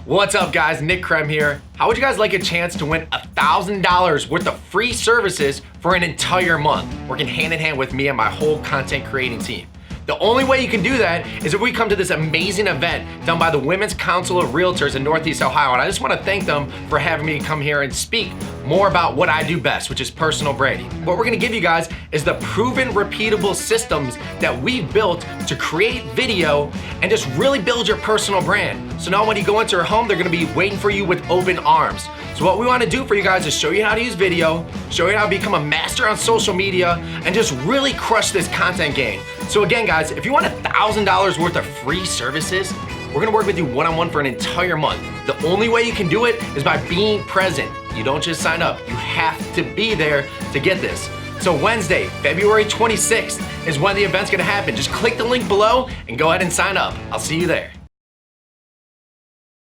What's up guys, Nick Krem here. How would you guys like a chance to win $1,000 worth of free services for an entire month, working hand in hand with me and my whole content creating team? The only way you can do that is if we come to this amazing event done by the Women's Council of Realtors in Northeast Ohio. And I just want to thank them for having me come here and speak more about what I do best, which is personal branding. What we're going to give you guys is the proven, repeatable systems that we've built to create video and just really build your personal brand. So now when you go into your home, they're going to be waiting for you with open arms. So what we want to do for you guys is show you how to use video, show you how to become a master on social media, and just really crush this content game. So again, guys, if you want $1,000 worth of free services, we're gonna work with you one-on-one for an entire month. The only way you can do it is by being present. You don't just sign up, you have to be there to get this. So Wednesday, February 26th is when the event's gonna happen. Just click the link below and go ahead and sign up. I'll see you there.